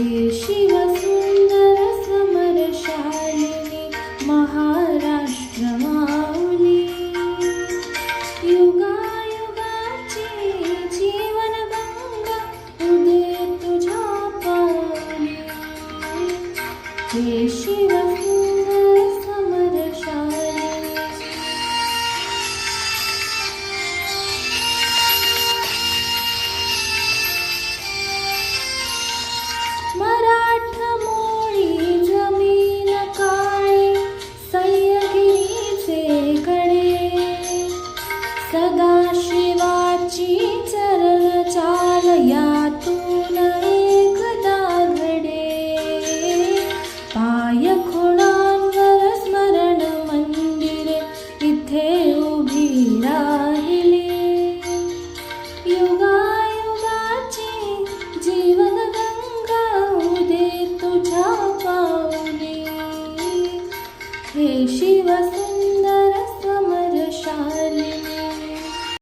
हे शिवसुंदर समरशालिनी महाराष्ट्र माऊली, युगायुगाची जीवनगंगा उदे तुझ्या पावली. हे शिवसुंदर समरशालिनी. मराठमोळी जमीन काळी सह्याद्रीचे कडे, सदाशिवाची चरण चाल या